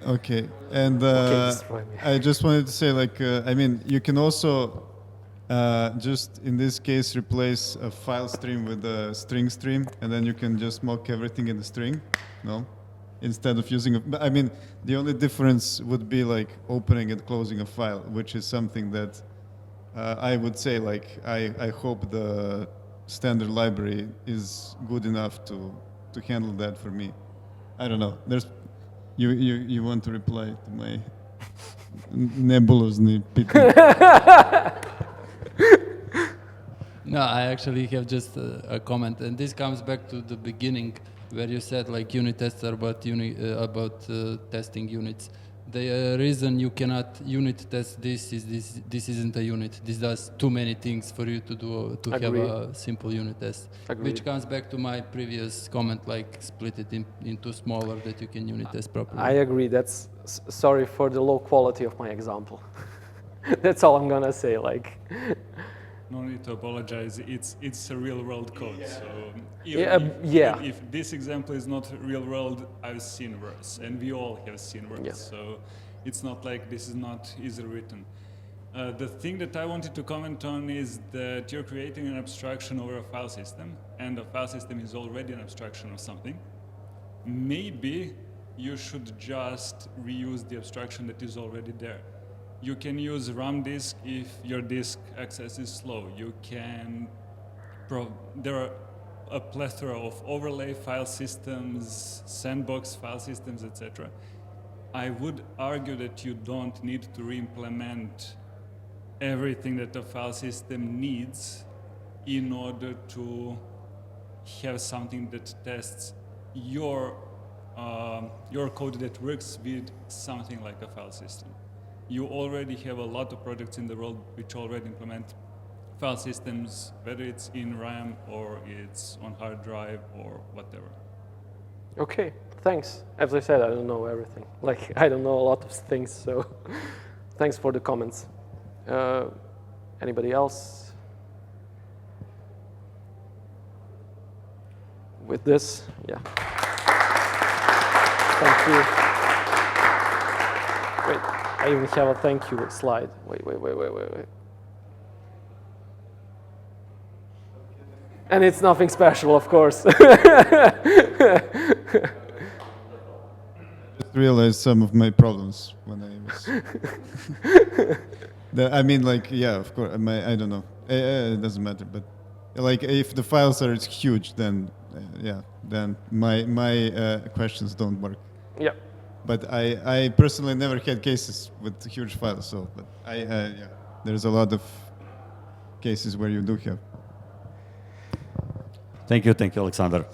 Okay, and destroy me. I just wanted to say, like, I mean, you can also just in this case replace a file stream with a string stream, and then you can just mock everything in the string, no? Instead of using I mean, the only difference would be like opening and closing a file, which is something that I would say, like, I hope the standard library is good enough to handle that for me. I don't know. There's you want to reply to my nebulosny pity? No, I actually have just a comment, and this comes back to the beginning where you said like unit tests are about testing units. The reason you cannot unit test this is this isn't a unit. This does too many things for you to do to have a simple unit test. Agreed. Which comes back to my previous comment, like split it into smaller that you can unit test properly. I agree. That's sorry for the low quality of my example. That's all I'm gonna say. Like, No need to apologize. It's a real world code. So if this example is not real world, I've seen worse, and we all have seen worse. Yeah. So it's not like this is not easily written. The thing that I wanted to comment on is that you're creating an abstraction over a file system, and a file system is already an abstraction of something. Maybe you should just reuse the abstraction that is already there. You can use RAM disk if your disk access is slow. You can, there are a plethora of overlay file systems, sandbox file systems, etc. I would argue that you don't need to re-implement everything that a file system needs in order to have something that tests your code that works with something like a file system. You already have a lot of projects in the world which already implement file systems, whether it's in RAM or it's on hard drive or whatever. okay, thanks. As I said, I don't know everything. Like, I don't know a lot of things, so thanks for the comments. Anybody else? With this, yeah. Thank you. Wait, I even have a thank you slide. Wait. And it's nothing special, of course. Just realized some of my problems when I was. I mean, like, yeah, of course. I don't know. It doesn't matter. But like, if the files are huge, then then my questions don't work. Yeah. But I personally never had cases with huge files. So, but there's a lot of cases where you do have. Thank you, Aleksandar.